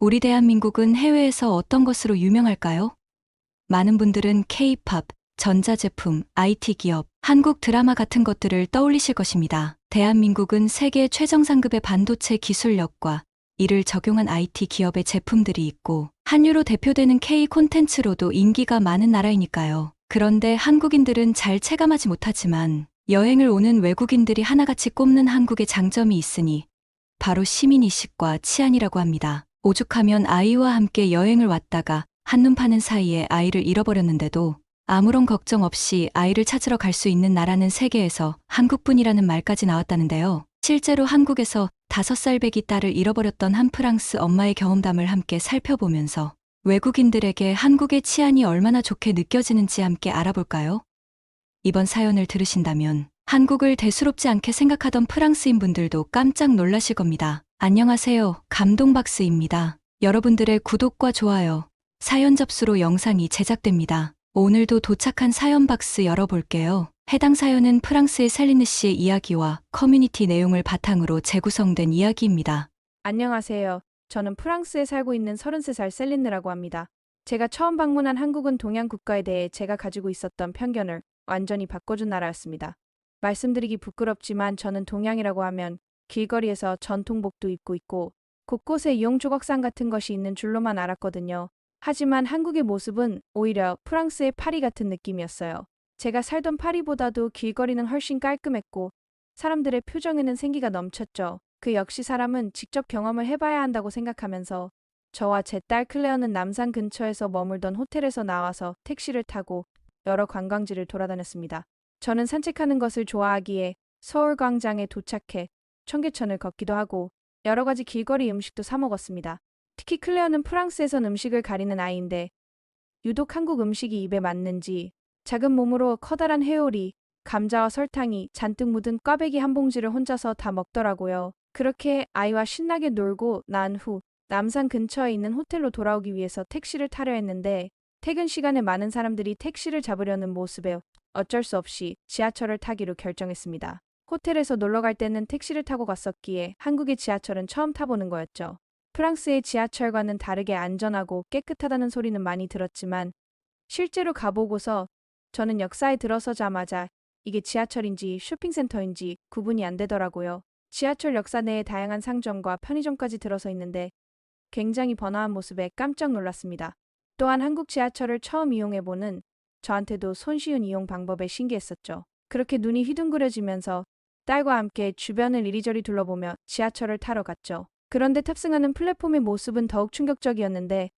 우리 대한민국은 해외에서 어떤 것으로 유명할까요? 많은 분들은 K-팝, 전자제품, IT 기업, 한국 드라마 같은 것들을 떠올리실 것입니다. 대한민국은 세계 최정상급의 반도체 기술력과 이를 적용한 IT 기업의 제품들이 있고 한류로 대표되는 K 콘텐츠로도 인기가 많은 나라이니까요. 그런데 한국인들은 잘 체감하지 못하지만 여행을 오는 외국인들이 하나같이 꼽는 한국의 장점이 있으니 바로 시민의식과 치안이라고 합니다. 오죽하면 아이와 함께 여행을 왔다가 한눈 파는 사이에 아이를 잃어버렸는데도 아무런 걱정 없이 아이를 찾으러 갈 수 있는 나라는 세계에서 한국뿐이라는 말까지 나왔다는데요. 실제로 한국에서 5살 배기 딸을 잃어버렸던 한 프랑스 엄마의 경험담을 함께 살펴보면서 외국인들에게 한국의 치안이 얼마나 좋게 느껴지는지 함께 알아볼까요? 이번 사연을 들으신다면 한국을 대수롭지 않게 생각하던 프랑스인 분들도 깜짝 놀라실 겁니다. 안녕하세요. 감동박스입니다. 여러분들의 구독과 좋아요, 사연 접수로 영상이 제작됩니다. 오늘도 도착한 사연 박스 열어볼게요. 해당 사연은 프랑스의 셀리느 씨의 이야기와 커뮤니티 내용을 바탕으로 재구성된 이야기입니다. 안녕하세요. 저는 프랑스에 살고 있는 33살 셀린느라고 합니다. 제가 처음 방문한 한국은 동양 국가에 대해 제가 가지고 있었던 편견을 완전히 바꿔준 나라였습니다. 말씀드리기 부끄럽지만 저는 동양이라고 하면 길거리에서 전통복도 입고 있고 곳곳에 이용 조각상 같은 것이 있는 줄로만 알았거든요. 하지만 한국의 모습은 오히려 프랑스의 파리 같은 느낌이었어요. 제가 살던 파리보다도 길거리는 훨씬 깔끔했고 사람들의 표정에는 생기가 넘쳤죠. 그 역시 사람은 직접 경험을 해봐야 한다고 생각하면서 저와 제 딸 클레어는 남산 근처에서 머물던 호텔에서 나와서 택시를 타고 여러 관광지를 돌아다녔습니다. 저는 산책하는 것을 좋아하기에 서울광장에 도착해 청계천을 걷기도 하고 여러 가지 길거리 음식도 사 먹었습니다. 특히 클레어는 프랑스에선 음식을 가리는 아이인데 유독 한국 음식이 입에 맞는지 작은 몸으로 커다란 회오리, 감자와 설탕이 잔뜩 묻은 꽈배기 한 봉지를 혼자서 다 먹더라고요. 그렇게 아이와 신나게 놀고 난 후 남산 근처에 있는 호텔로 돌아오기 위해서 택시를 타려 했는데 퇴근 시간에 많은 사람들이 택시를 잡으려는 모습에 어쩔 수 없이 지하철을 타기로 결정했습니다. 호텔에서 놀러 갈 때는 택시를 타고 갔었기에 한국의 지하철은 처음 타보는 거였죠. 프랑스의 지하철과는 다르게 안전하고 깨끗하다는 소리는 많이 들었지만 실제로 가보고서 저는 역사에 들어서자마자 이게 지하철인지 쇼핑센터인지 구분이 안 되더라고요. 지하철 역사 내에 다양한 상점과 편의점까지 들어서 있는데 굉장히 번화한 모습에 깜짝 놀랐습니다. 또한 한국 지하철을 처음 이용해보는 저한테도 손쉬운 이용 방법에 신기했었죠. 그렇게 눈이 휘둥그레지면서 딸과 함께 주변을 이리저리 둘러보며 지하철을 타러 갔죠. 그런데 탑승하는 플랫폼의 모습은 더욱 충격적이었는데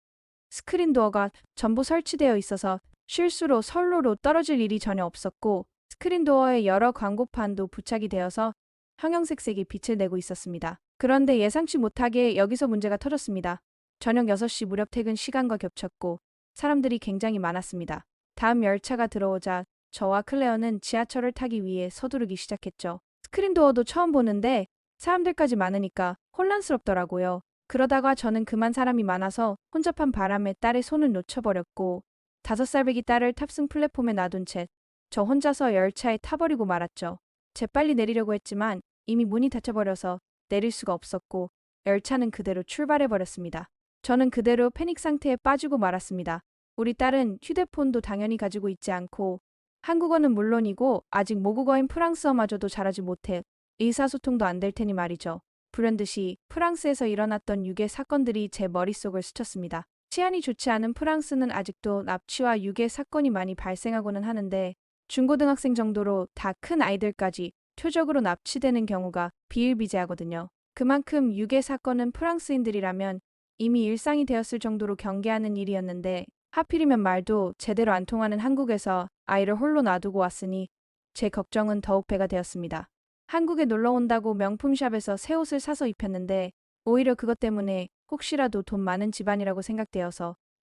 스크린 도어가 전부 설치되어 있어서 실수로 선로로 떨어질 일이 전혀 없었고 스크린 도어에 여러 광고판도 부착이 되어서 형형색색의 빛을 내고 있었습니다. 그런데 예상치 못하게 여기서 문제가 터졌습니다. 저녁 6시 무렵 퇴근 시간과 겹쳤고 사람들이 굉장히 많았습니다. 다음 열차가 들어오자 저와 클레어는 지하철을 타기 위해 서두르기 시작했죠. 스크린 도어도 처음 보는데 사람들까지 많으니까 혼란스럽더라고요. 그러다가 저는 그만 사람이 많아서 혼잡한 바람에 딸의 손을 놓쳐버렸고 5살 배기 딸을 탑승 플랫폼에 놔둔 채 저 혼자서 열차에 타버리고 말았죠. 재빨리 내리려고 했지만 이미 문이 닫혀버려서 내릴 수가 없었고 열차는 그대로 출발해버렸습니다. 저는 그대로 패닉 상태에 빠지고 말았습니다. 우리 딸은 휴대폰도 당연히 가지고 있지 않고 한국어는 물론이고 아직 모국어인 프랑스어마저도 잘하지 못해 의사소통도 안 될 테니 말이죠. 불현듯이 프랑스에서 일어났던 유괴 사건들이 제 머릿속을 스쳤습니다. 치안이 좋지 않은 프랑스는 아직도 납치와 유괴 사건이 많이 발생하고는 하는데 중고등학생 정도로 다 큰 아이들까지 표적으로 납치되는 경우가 비일비재하거든요. 그만큼 유괴 사건은 프랑스인들이라면 이미 일상이 되었을 정도로 경계하는 일이었는데 하필이면 말도 제대로 안 통하는 한국에서 아이를 홀로 놔두고 왔으니 제 걱정은 더욱 배가 되었습니다. 한국에 놀러 온다고 명품샵에서 새 옷을 사서 입혔는데 오히려 그것 때문에 혹시라도 돈 많은 집안이라고 생각되어서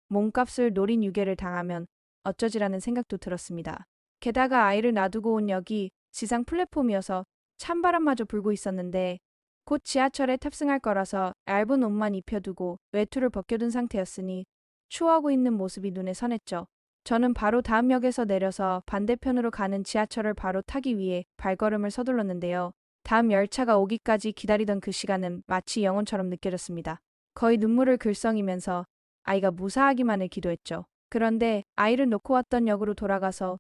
몸값을 노린 유괴를 당하면 어쩌지라는 생각도 들었습니다. 게다가 아이를 놔두고 온 역이 지상 플랫폼이어서 찬바람마저 불고 있었는데 곧 지하철에 탑승할 거라서 얇은 옷만 입혀두고 외투를 벗겨둔 상태였으니 추워하고 있는 모습이 눈에 선했죠. 저는 바로 다음 역에서 내려서 반대편으로 가는 지하철을 바로 타기 위해 발걸음을 서둘렀는데요. 다음 열차가 오기까지 기다리던 그 시간은 마치 영혼처럼 느껴졌습니다. 거의 눈물을 글썽이면서 아이가 무사하기만을 기도했죠. 그런데 아이를 놓고 왔던 역으로 돌아가서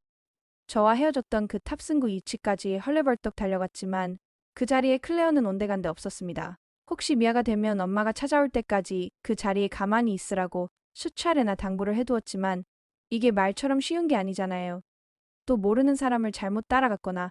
저와 헤어졌던 그 탑승구 2층까지 헐레벌떡 달려갔지만 그 자리에 클레어는 온데간데 없었습니다. 혹시 미아가 되면 엄마가 찾아올 때까지 그 자리에 가만히 있으라고 수차례나 당부를 해두었지만 이게 말처럼 쉬운 게 아니잖아요. 또 모르는 사람을 잘못 따라갔거나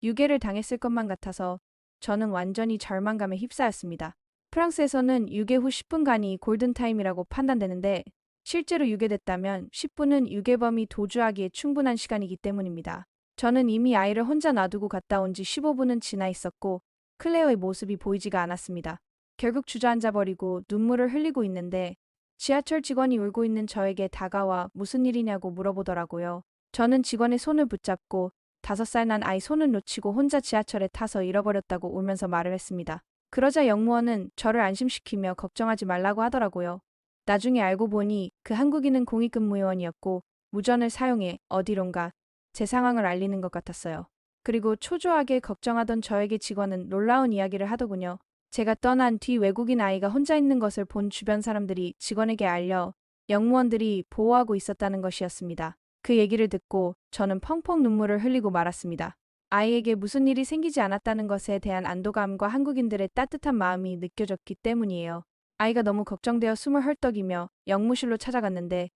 유괴를 당했을 것만 같아서 저는 완전히 절망감에 휩싸였습니다. 프랑스에서는 유괴 후 10분간이 골든타임이라고 판단되는데 실제로 유괴됐다면 10분은 유괴범이 도주하기에 충분한 시간이기 때문입니다. 저는 이미 아이를 혼자 놔두고 갔다 온 지 15분은 지나 있었고 클레어의 모습이 보이지가 않았습니다. 결국 주저앉아버리고 눈물을 흘리고 있는데 지하철 직원이 울고 있는 저에게 다가와 무슨 일이냐고 물어보더라고요. 저는 직원의 손을 붙잡고 5살 난 아이 손을 놓치고 혼자 지하철에 타서 잃어버렸다고 울면서 말을 했습니다. 그러자 역무원은 저를 안심시키며 걱정하지 말라고 하더라고요. 나중에 알고 보니 그 한국인은 공익근무요원이었고 무전을 사용해 어디론가 제 상황을 알리는 것 같았어요. 그리고 초조하게 걱정하던 저에게 직원은 놀라운 이야기를 하더군요. 제가 떠난 뒤 외국인 아이가 혼자 있는 것을 본 주변 사람들이 직원에게 알려 역무원들이 보호하고 있었다는 것이었습니다. 그 얘기를 듣고 저는 펑펑 눈물을 흘리고 말았습니다. 아이에게 무슨 일이 생기지 않았다는 것에 대한 안도감과 한국인들의 따뜻한 마음이 느껴졌기 때문이에요. 아이가 너무 걱정되어 숨을 헐떡이며 역무실로 찾아갔는데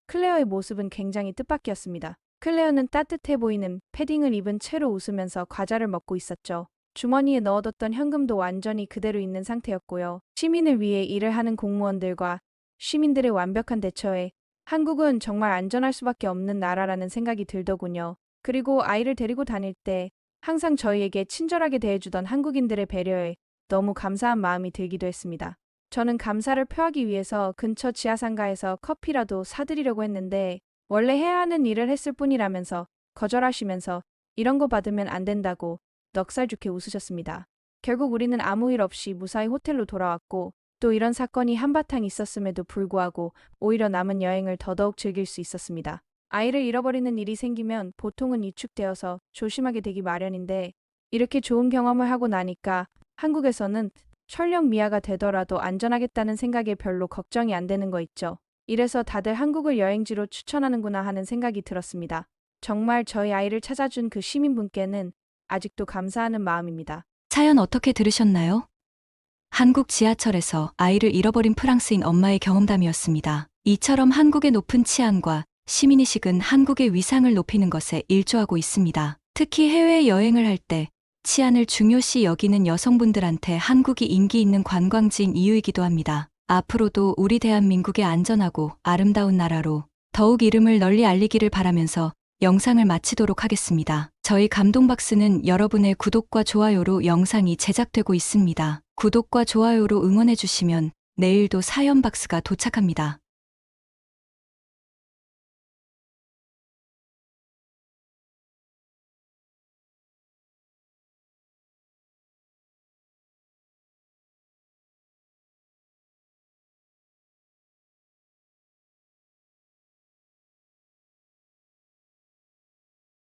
클레어의 모습은 굉장히 뜻밖이었습니다. 클레어는 따뜻해 보이는 패딩을 입은 채로 웃으면서 과자를 먹고 있었죠. 주머니에 넣어뒀던 현금도 완전히 그대로 있는 상태였고요. 시민을 위해 일을 하는 공무원들과 시민들의 완벽한 대처에 한국은 정말 안전할 수밖에 없는 나라라는 생각이 들더군요. 그리고 아이를 데리고 다닐 때 항상 저희에게 친절하게 대해주던 한국인들의 배려에 너무 감사한 마음이 들기도 했습니다. 저는 감사를 표하기 위해서 근처 지하상가에서 커피라도 사드리려고 했는데 원래 해야 하는 일을 했을 뿐이라면서 거절하시면서 이런 거 받으면 안 된다고 넉살 좋게 웃으셨습니다. 결국 우리는 아무 일 없이 무사히 호텔로 돌아왔고 또 이런 사건이 한바탕 있었음에도 불구하고 오히려 남은 여행을 더더욱 즐길 수 있었습니다. 아이를 잃어버리는 일이 생기면 보통은 위축되어서 조심하게 되기 마련인데 이렇게 좋은 경험을 하고 나니까 한국에서는 설령 미아가 되더라도 안전하겠다는 생각에 별로 걱정이 안 되는 거 있죠. 이래서 다들 한국을 여행지로 추천하는구나 하는 생각이 들었습니다. 정말 저희 아이를 찾아준 그 시민분께는 아직도 감사하는 마음입니다. 사연 어떻게 들으셨나요? 한국 지하철에서 아이를 잃어버린 프랑스인 엄마의 경험담이었습니다. 이처럼 한국의 높은 치안과 시민의식은 한국의 위상을 높이는 것에 일조하고 있습니다. 특히 해외여행을 할 때 치안을 중요시 여기는 여성분들한테 한국이 인기 있는 관광지인 이유이기도 합니다. 앞으로도 우리 대한민국의 안전하고 아름다운 나라로 더욱 이름을 널리 알리기를 바라면서 영상을 마치도록 하겠습니다. 저희 감동박스는 여러분의 구독과 좋아요로 영상이 제작되고 있습니다. 구독과 좋아요로 응원해주시면 내일도 사연박스가 도착합니다.